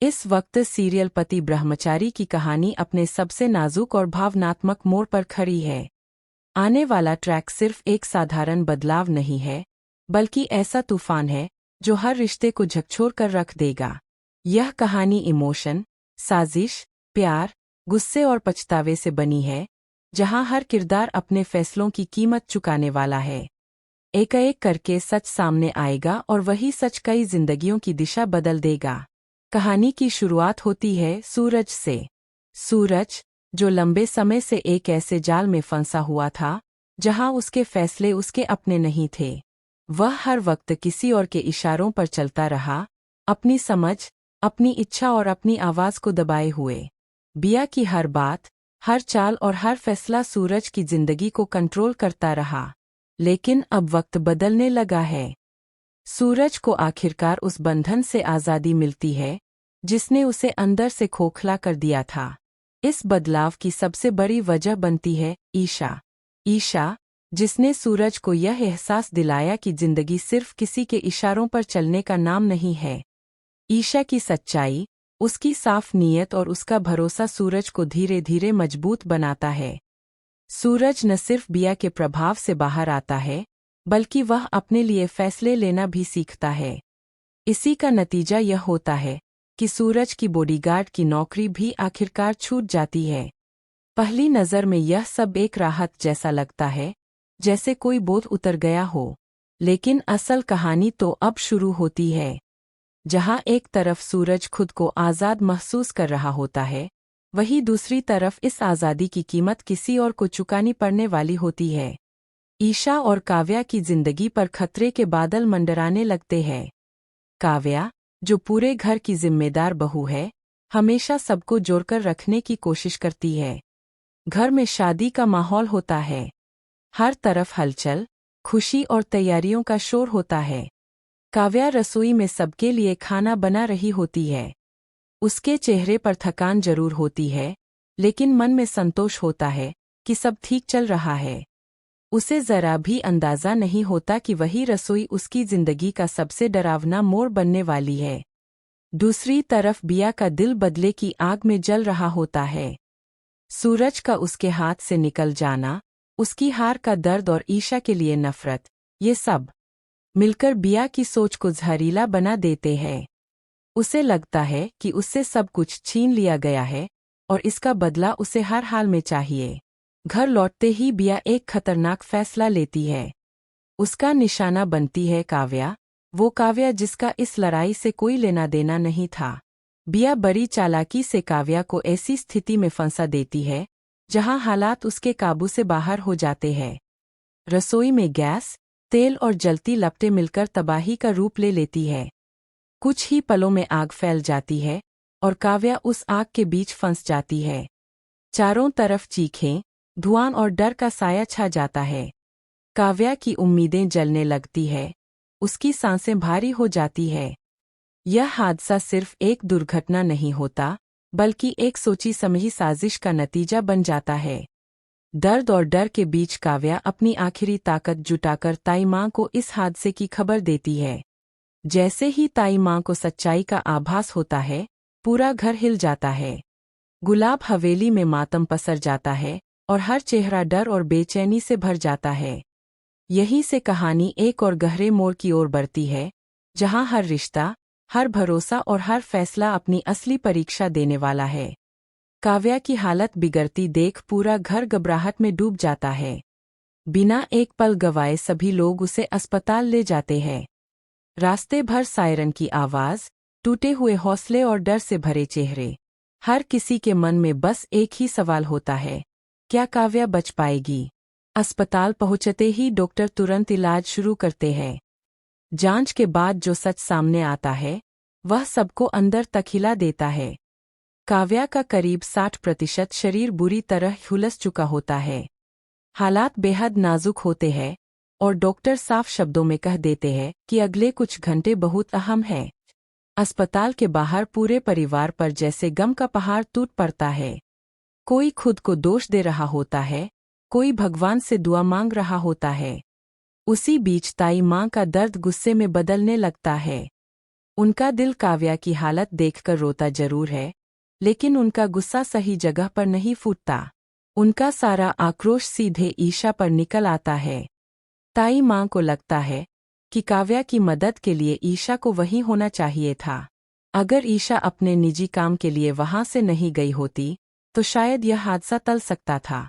इस वक्त सीरियल पति ब्रह्मचारी की कहानी अपने सबसे नाजुक और भावनात्मक मोड़ पर खड़ी है। आने वाला ट्रैक सिर्फ एक साधारण बदलाव नहीं है, बल्कि ऐसा तूफान है जो हर रिश्ते को झकझोर कर रख देगा। यह कहानी इमोशन, साजिश, प्यार, गुस्से और पछतावे से बनी है, जहां हर किरदार अपने फैसलों की कीमत चुकाने वाला है। एक-एक करके सच सामने आएगा और वही सच कई जिंदगियों की दिशा बदल देगा। कहानी की शुरुआत होती है सूरज से। सूरज, जो लंबे समय से एक ऐसे जाल में फंसा हुआ था, जहां उसके फैसले उसके अपने नहीं थे। वह हर वक्त किसी और के इशारों पर चलता रहा, अपनी समझ, अपनी इच्छा और अपनी आवाज को दबाए हुए। बिया की हर बात, हर चाल और हर फैसला सूरज की जिंदगी को कंट्रोल करता रहा। लेकिन अब वक्त बदलने लगा है। सूरज को आखिरकार उस बंधन से आज़ादी मिलती है, जिसने उसे अंदर से खोखला कर दिया था। इस बदलाव की सबसे बड़ी वजह बनती है ईशा। ईशा, जिसने सूरज को यह एहसास दिलाया कि जिंदगी सिर्फ किसी के इशारों पर चलने का नाम नहीं है। ईशा की सच्चाई, उसकी साफ नीयत और उसका भरोसा सूरज को धीरे धीरे मजबूत बनाता है। सूरज न सिर्फ बिया के प्रभाव से बाहर आता है, बल्कि वह अपने लिए फैसले लेना भी सीखता है। इसी का नतीजा यह होता है कि सूरज की बॉडीगार्ड की नौकरी भी आखिरकार छूट जाती है। पहली नज़र में यह सब एक राहत जैसा लगता है, जैसे कोई बोझ उतर गया हो। लेकिन असल कहानी तो अब शुरू होती है। जहां एक तरफ सूरज खुद को आज़ाद महसूस कर रहा होता है, वहीं दूसरी तरफ इस आज़ादी की कीमत किसी और को चुकानी पड़ने वाली होती है। ईशा और काव्या की जिंदगी पर खतरे के बादल मंडराने लगते हैं। काव्या, जो पूरे घर की जिम्मेदार बहू है, हमेशा सबको जोड़कर रखने की कोशिश करती है। घर में शादी का माहौल होता है। हर तरफ हलचल, खुशी और तैयारियों का शोर होता है। काव्या रसोई में सबके लिए खाना बना रही होती है। उसके चेहरे पर थकान जरूर होती है, लेकिन मन में संतोष होता है कि सब ठीक चल रहा है। उसे जरा भी अंदाजा नहीं होता कि वही रसोई उसकी जिंदगी का सबसे डरावना मोड़ बनने वाली है। दूसरी तरफ बिया का दिल बदले की आग में जल रहा होता है। सूरज का उसके हाथ से निकल जाना, उसकी हार का दर्द और ईशा के लिए नफरत, ये सब मिलकर बिया की सोच को जहरीला बना देते हैं। उसे लगता है कि उससे सब कुछ छीन लिया गया है और इसका बदला उसे हर हाल में चाहिए। घर लौटते ही बिया एक खतरनाक फैसला लेती है। उसका निशाना बनती है काव्या, वो काव्या जिसका इस लड़ाई से कोई लेना देना नहीं था। बिया बड़ी चालाकी से काव्या को ऐसी स्थिति में फंसा देती है, जहां हालात उसके काबू से बाहर हो जाते हैं। रसोई में गैस, तेल और जलती लपटें मिलकर तबाही का रूप ले लेती है। कुछ ही पलों में आग फैल जाती है और काव्या उस आग के बीच फंस जाती है। चारों तरफ चीखें, धुआं और डर का साया छा जाता है। काव्या की उम्मीदें जलने लगती है, उसकी सांसें भारी हो जाती है। यह हादसा सिर्फ एक दुर्घटना नहीं होता, बल्कि एक सोची समझी साजिश का नतीजा बन जाता है। दर्द और डर के बीच काव्या अपनी आखिरी ताकत जुटाकर ताई माँ को इस हादसे की खबर देती है। जैसे ही ताई माँ को सच्चाई का आभास होता है, पूरा घर हिल जाता है। गुलाब हवेली में मातम पसर जाता है और हर चेहरा डर और बेचैनी से भर जाता है। यहीं से कहानी एक और गहरे मोड़ की ओर बढ़ती है, जहां हर रिश्ता, हर भरोसा और हर फैसला अपनी असली परीक्षा देने वाला है। काव्या की हालत बिगड़ती देख पूरा घर घबराहट में डूब जाता है। बिना एक पल गवाए सभी लोग उसे अस्पताल ले जाते हैं। रास्ते भर सायरन की आवाज, टूटे हुए हौसले और डर से भरे चेहरे। हर किसी के मन में बस एक ही सवाल होता है, क्या काव्या बच पाएगी? अस्पताल पहुंचते ही डॉक्टर तुरंत इलाज शुरू करते हैं। जांच के बाद जो सच सामने आता है, वह सबको अंदर तक हिला देता है। काव्या का करीब 60% शरीर बुरी तरह झुलस चुका होता है। हालात बेहद नाजुक होते हैं और डॉक्टर साफ शब्दों में कह देते हैं कि अगले कुछ घंटे बहुत अहम हैं। अस्पताल के बाहर पूरे परिवार पर जैसे गम का पहाड़ टूट पड़ता है। कोई खुद को दोष दे रहा होता है, कोई भगवान से दुआ मांग रहा होता है। उसी बीच ताई माँ का दर्द गुस्से में बदलने लगता है। उनका दिल काव्या की हालत देखकर रोता जरूर है, लेकिन उनका गुस्सा सही जगह पर नहीं फूटता। उनका सारा आक्रोश सीधे ईशा पर निकल आता है। ताई माँ को लगता है कि काव्या की मदद के लिए ईशा को वहीं होना चाहिए था। अगर ईशा अपने निजी काम के लिए वहां से नहीं गई होती तो शायद यह हादसा टल सकता था।